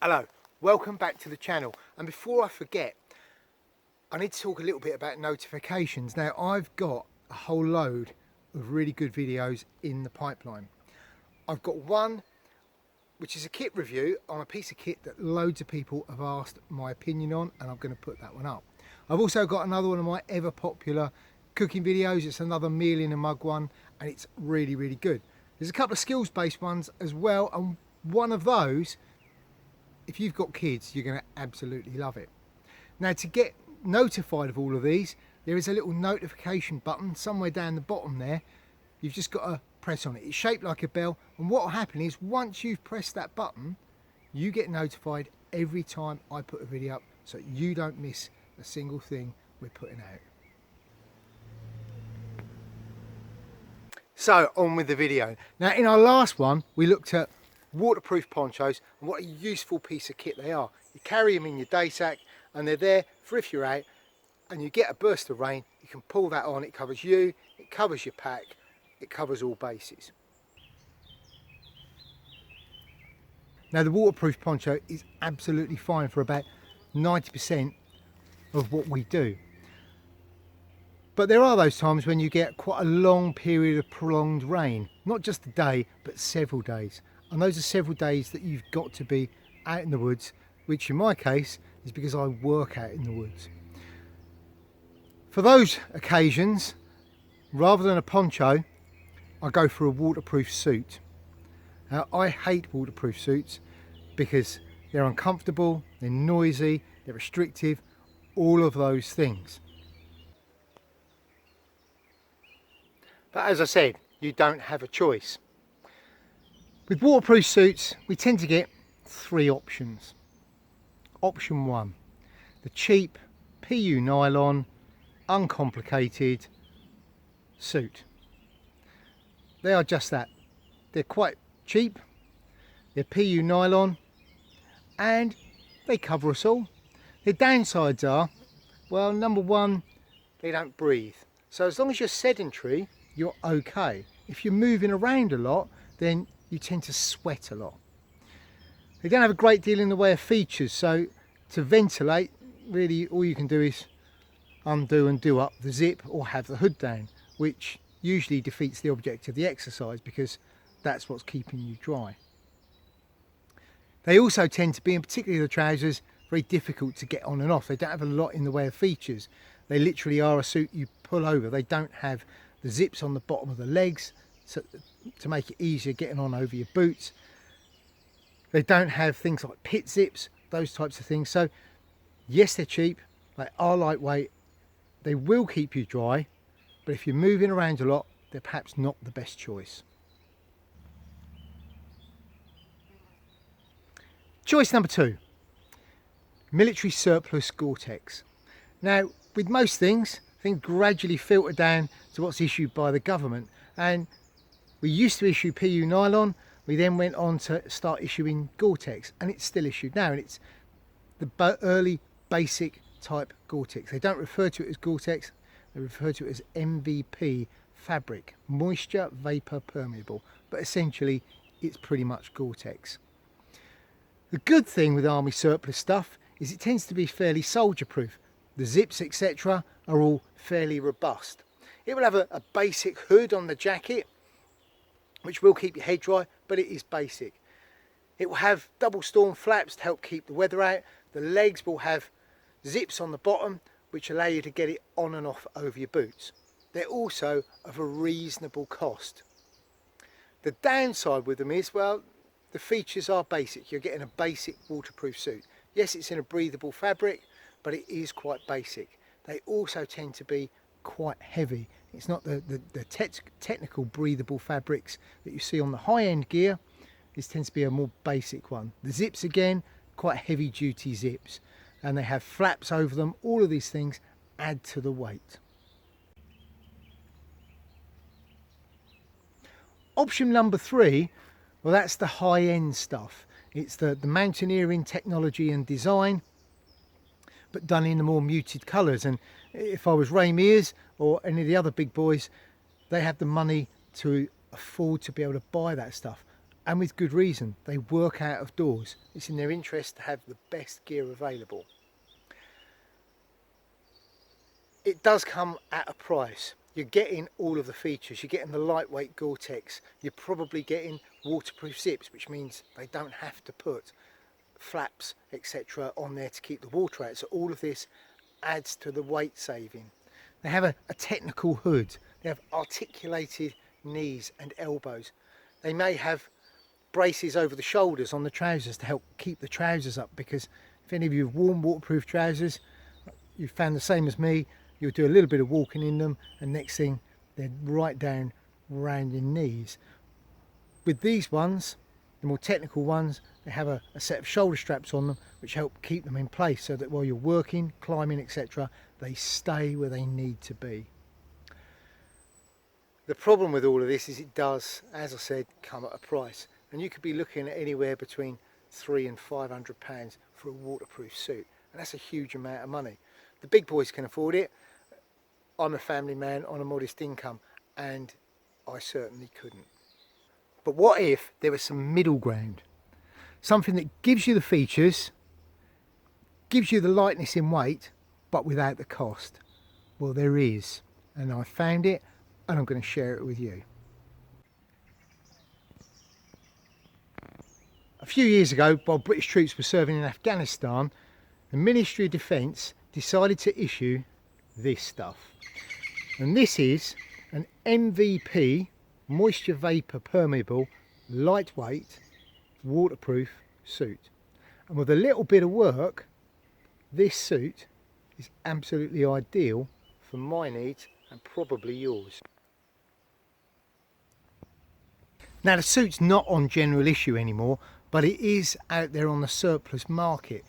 Hello, welcome back to the channel. And before I forget, I need to talk a little bit about notifications. Now, I've got a whole load of really good videos in the pipeline. I've got one which is a kit review on a piece of kit that loads of people have asked my opinion on, and I'm going to put that one up. I've also got another one of my ever popular cooking videos. It's another meal in a mug one, and it's really, really good. There's a couple of skills based ones as well, and one of those, if you've got kids, you're going to absolutely love it. Now, to get notified of all of these, there is a little notification button somewhere down the bottom there. You've just got to press on it. It's shaped like a bell, and what will happen is once you've pressed that button, you get notified every time I put a video up, so you don't miss a single thing we're putting out. So on with the video. Now, in our last one we looked at waterproof ponchos and what a useful piece of kit they are. You carry them in your day sack and they're there for if you're out and you get a burst of rain, you can pull that on. It covers you, it covers your pack, it covers all bases. Now, the waterproof poncho is absolutely fine for about 90% of what we do. But there are those times when you get quite a long period of prolonged rain, not just a day, but several days. And those are several days that you've got to be out in the woods, which in my case is because I work out in the woods. For those occasions, rather than a poncho, I go for a waterproof suit. Now, I hate waterproof suits because they're uncomfortable, they're noisy, they're restrictive, all of those things. But as I said, you don't have a choice. With waterproof suits, we tend to get three options. Option one, the cheap PU nylon, uncomplicated suit. They are just that. They're quite cheap, they're PU nylon, and they cover us all. The downsides are, well, number one, they don't breathe. So as long as you're sedentary, you're okay. If you're moving around a lot, then you tend to sweat a lot. They don't have a great deal in the way of features, so to ventilate, really all you can do is undo and do up the zip or have the hood down, which usually defeats the object of the exercise because that's what's keeping you dry. They also tend to be, and particularly the trousers, very difficult to get on and off. They don't have a lot in the way of features. They literally are a suit you pull over. They don't have the zips on the bottom of the legs to make it easier getting on over your boots. They don't have things like pit zips, those types of things. So yes, they're cheap, they are lightweight, they will keep you dry, but if you're moving around a lot, they're perhaps not the best choice. Choice number two, military surplus Goretex. Now, with most things gradually filter down to what's issued by the government, and we used to issue PU nylon, we then went on to start issuing Goretex, and it's still issued now, and it's the early basic type Goretex. They don't refer to it as Goretex, they refer to it as MVP fabric, moisture vapor permeable, but essentially it's pretty much Goretex. The good thing with army surplus stuff is it tends to be fairly soldier proof. The zips, etc., are all fairly robust. It will have a basic hood on the jacket, which will keep your head dry, but it is basic. It will have double storm flaps to help keep the weather out. The legs will have zips on the bottom, which allow you to get it on and off over your boots. They're also of a reasonable cost. The downside with them is, well, the features are basic. You're getting a basic waterproof suit. Yes, it's in a breathable fabric, but it is quite basic. They also tend to be quite heavy. It's not the technical breathable fabrics that you see on the high-end gear. This tends to be a more basic one. The zips, again, quite heavy duty zips, and they have flaps over them. All of these things add to the weight. Option number three, well, that's the high-end stuff. It's the mountaineering technology and design, but done in the more muted colours. And if I was Ray Mears or any of the other big boys, they have the money to afford to be able to buy that stuff. and with good reason. They work out of doors. It's in their interest to have the best gear available. It does come at a price. You're getting all of the features. You're getting the lightweight Gore-Tex. You're probably getting waterproof zips, which means they don't have to put flaps, etc. on there to keep the water out. So all of this adds to the weight saving. They have a technical hood. They have articulated knees and elbows. They may have braces over the shoulders on the trousers to help keep the trousers up, because if any of you have worn waterproof trousers, you've found the same as me. You'll do a little bit of walking in them and next thing they're right down around your knees. With these ones, the more technical ones, they have a set of shoulder straps on them which help keep them in place so that while you're working, climbing, etc., they stay where they need to be. The problem with all of this is it does, as I said, come at a price, and you could be looking at anywhere between £300 and £500 for a waterproof suit, and that's a huge amount of money. The big boys can afford it. I'm a family man on a modest income and I certainly couldn't. But what if there was some middle ground? Something that gives you the features, gives you the lightness in weight, but without the cost. Well, there is, and I found it and I'm going to share it with you. A few years ago, while British troops were serving in Afghanistan, the Ministry of Defence decided to issue this stuff. And this is an MVP, moisture vapor permeable, lightweight, waterproof suit. And with a little bit of work, this suit is absolutely ideal for my needs and probably yours. Now the suit's not on general issue anymore, but it is out there on the surplus market.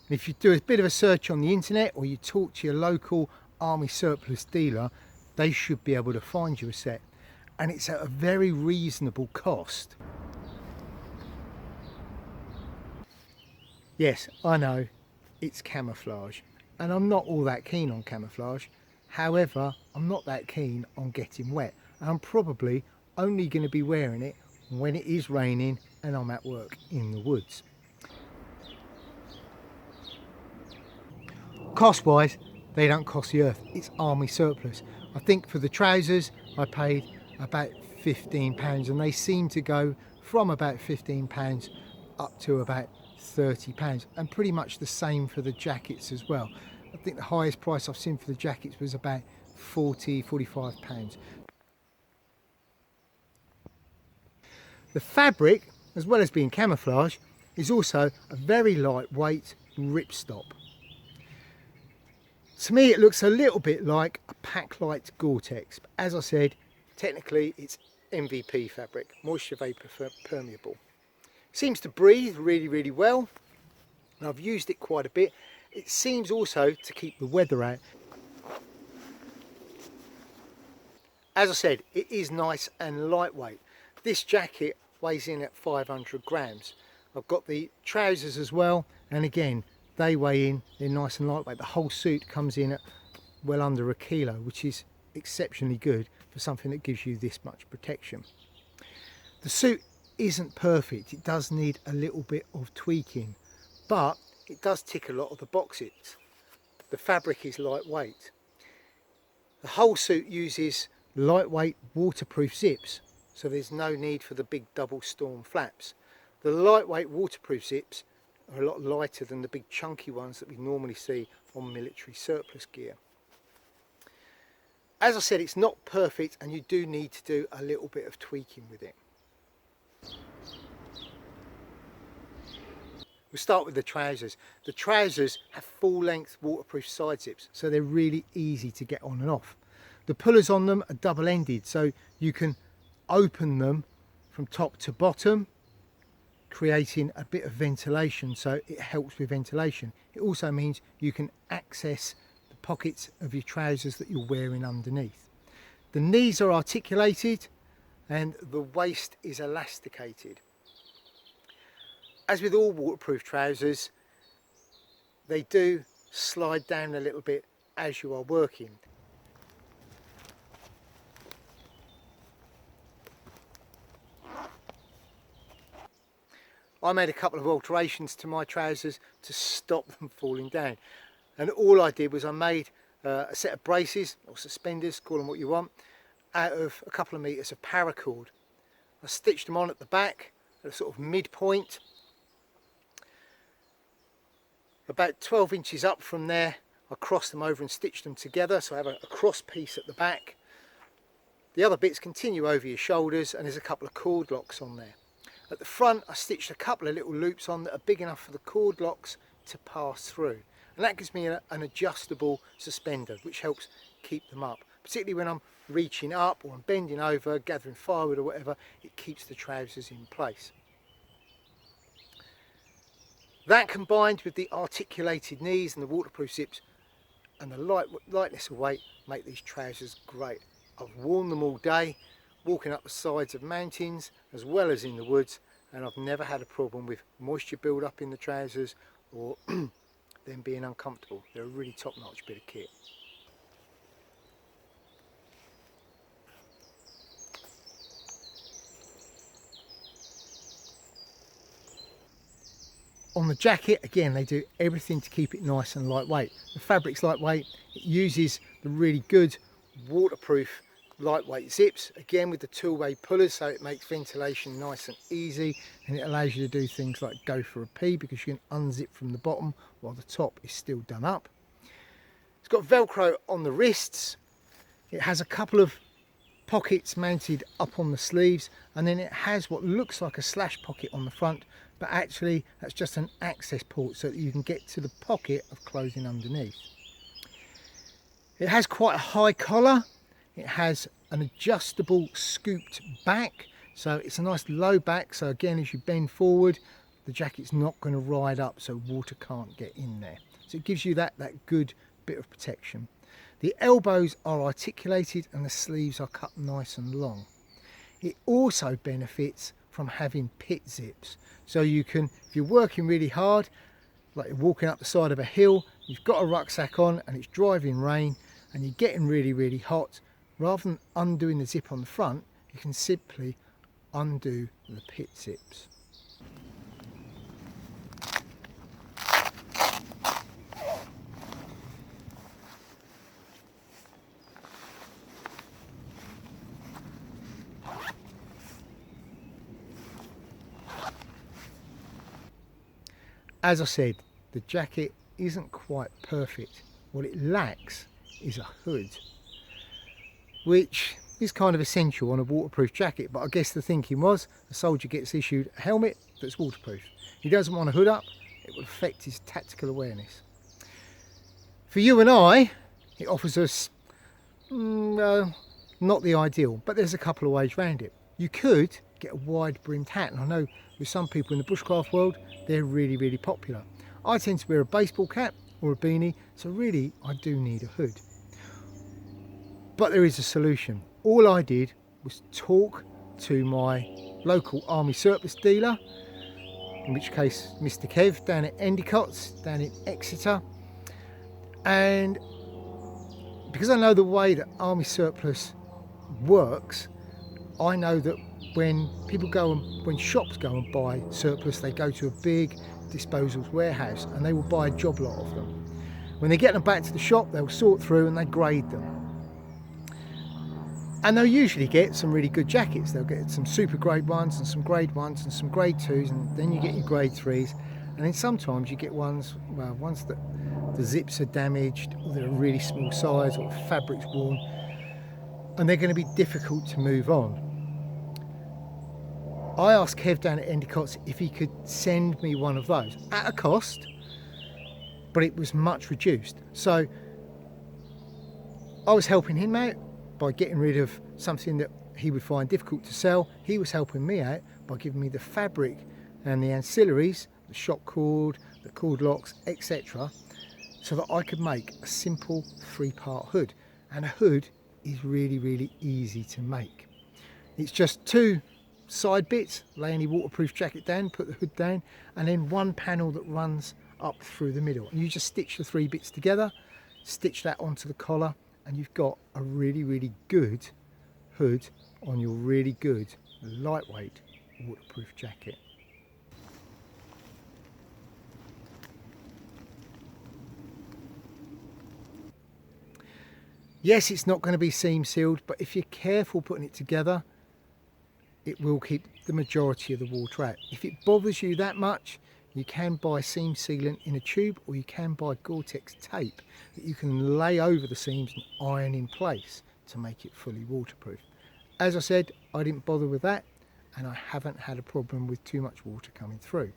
And if you do a bit of a search on the internet or you talk to your local army surplus dealer, they should be able to find you a set, and it's at a very reasonable cost. Yes, I know it's camouflage, and I'm not all that keen on camouflage. However, I'm not that keen on getting wet, and I'm probably only going to be wearing it when it is raining and I'm at work in the woods. Cost wise, they don't cost the earth. It's army surplus. I think for the trousers I paid about £15, and they seem to go from about £15 up to about £30, and pretty much the same for the jackets as well. I think the highest price I've seen for the jackets was about £45. The fabric, as well as being camouflage, is also a very lightweight ripstop. To me it looks a little bit like a Packlight Gore-Tex, but as I said, technically it's MVP fabric, moisture vapor permeable. Seems to breathe really well, and I've used it quite a bit. It seems also to keep the weather out. As I said, it is nice and lightweight. This jacket weighs in at 500 grams. I've got the trousers as well, and again, they weigh in, they're nice and lightweight. The whole suit comes in at well under a kilo, which is exceptionally good for something that gives you this much protection. The suit isn't perfect, it does need a little bit of tweaking, but it does tick a lot of the boxes. The fabric is lightweight. The whole suit uses lightweight waterproof zips, so there's no need for the big double storm flaps. The lightweight waterproof zips are a lot lighter than the big chunky ones that we normally see on military surplus gear. As I said, it's not perfect and you do need to do a little bit of tweaking with it. We'll start with the trousers. The trousers have full length waterproof side zips, so they're really easy to get on and off. The pullers on them are double ended, so you can open them from top to bottom, creating a bit of ventilation, so it helps with ventilation. It also means you can access the pockets of your trousers that you're wearing underneath. The knees are articulated and the waist is elasticated. As with all waterproof trousers, they do slide down a little bit as you are working. I made a couple of alterations to my trousers to stop them falling down. And all I did was I made a set of braces, or suspenders, call them what you want, out of a couple of metres of paracord. I stitched them on at the back, at a sort of midpoint. About 12 inches up from there, I crossed them over and stitched them together, so I have a cross piece at the back. The other bits continue over your shoulders, and there's a couple of cord locks on there. At the front, I stitched a couple of little loops on that are big enough for the cord locks to pass through. And that gives me an adjustable suspender, which helps keep them up. Particularly when I'm reaching up or I'm bending over, gathering firewood or whatever, it keeps the trousers in place. That combined with the articulated knees and the waterproof zips and the lightness of weight make these trousers great. I've worn them all day, walking up the sides of mountains as well as in the woods, and I've never had a problem with moisture build up in the trousers or them being uncomfortable. They're a really top-notch bit of kit. On the jacket, again, they do everything to keep it nice and lightweight. The fabric's lightweight, it uses the really good waterproof lightweight zips, again with the two-way pullers, so it makes ventilation nice and easy, and it allows you to do things like go for a pee because you can unzip from the bottom while the top is still done up. It's got Velcro on the wrists, it has a couple of pockets mounted up on the sleeves, and then it has what looks like a slash pocket on the front, but actually that's just an access port so that you can get to the pocket of clothing underneath. It has quite a high collar. It has an adjustable scooped back, so it's a nice low back, so again as you bend forward the jacket's not going to ride up so water can't get in there. So it gives you that good bit of protection. The elbows are articulated and the sleeves are cut nice and long. It also benefits from having pit zips, so you can, if you're working really hard, like you're walking up the side of a hill, you've got a rucksack on and it's driving rain and you're getting really hot, rather than undoing the zip on the front, you can simply undo the pit zips. As I said, the jacket isn't quite perfect. What it lacks is a hood, which is kind of essential on a waterproof jacket, but I guess the thinking was a soldier gets issued a helmet that's waterproof. He doesn't want a hood up, it will affect his tactical awareness. For you and I, it offers us not the ideal, but there's a couple of ways around it. You could get a wide brimmed hat, and I know with some people in the bushcraft world they're really popular. I tend to wear a baseball cap or a beanie, so really I do need a hood. But there is a solution. All I did was talk to my local army surplus dealer, in which case Mr. Kev down at Endicott's down in Exeter, and because I know the way that army surplus works, I know that when people go and when shops go and buy surplus, they go to a big disposals warehouse and they will buy a job lot of them. When they get them back to the shop, they'll sort through and they grade them. And they'll usually get some really good jackets. They'll get some super grade ones and some grade ones and some grade twos, and then you get your grade threes. And then sometimes you get ones, well, ones that the zips are damaged, or they're a really small size, or the fabric's worn, and they're going to be difficult to move on. I asked Kev down at Endicott's if he could send me one of those at a cost, but it was much reduced. So I was helping him out by getting rid of something that he would find difficult to sell. He was helping me out by giving me the fabric and the ancillaries, the shock cord, the cord locks, etc., so that I could make a simple 3-part hood. And a hood is really easy to make. It's just 2 side bits, lay any waterproof jacket down, put the hood down, and then 1 panel that runs up through the middle. And you just stitch the 3 bits together, stitch that onto the collar, and you've got a really good hood on your really good lightweight waterproof jacket. Yes, it's not going to be seam sealed, but if you're careful putting it together, it will keep the majority of the water out. If it bothers you that much, you can buy seam sealant in a tube, or you can buy Goretex tape that you can lay over the seams and iron in place to make it fully waterproof. As I said, I didn't bother with that, and I haven't had a problem with too much water coming through.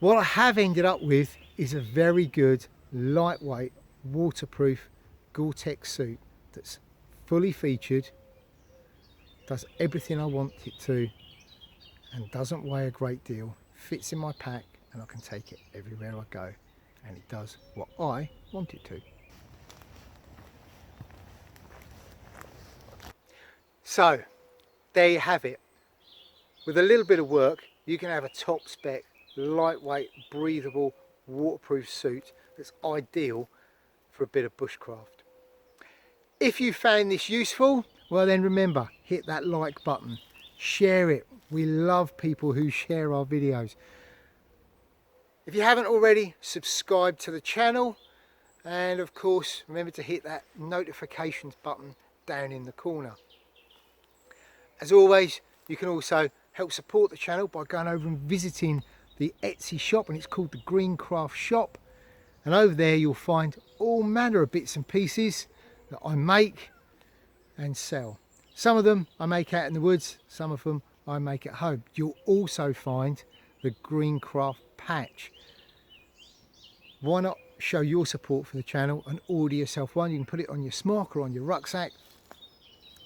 What I have ended up with is a very good, lightweight, waterproof Goretex suit that's fully featured, does everything I want it to, and doesn't weigh a great deal, fits in my pack, and I can take it everywhere I go, and it does what I want it to. So there you have it. With a little bit of work, you can have a top spec, lightweight, breathable, waterproof suit that's ideal for a bit of bushcraft. If you found this useful, well then remember, hit that like button, share it. We love people who share our videos. If you haven't already, subscribe to the channel, and of course remember to hit that notifications button down in the corner. As always, you can also help support the channel by going over and visiting the Etsy shop, and it's called the Greencraft Shop, and over there you'll find all manner of bits and pieces that I make and sell. Some of them I make out in the woods, some of them I make at home. You'll also find the Greencraft patch. Why not show your support for the channel and order yourself one? You can put it on your smock or on your rucksack.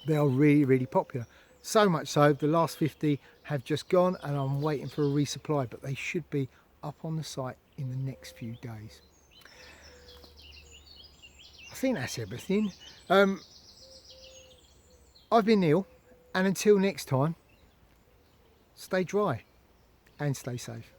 They are really popular. So much so, the last 50 have just gone, and I'm waiting for a resupply, but they should be up on the site in the next few days. I think that's everything. I've been Neil, and until next time, stay dry and stay safe.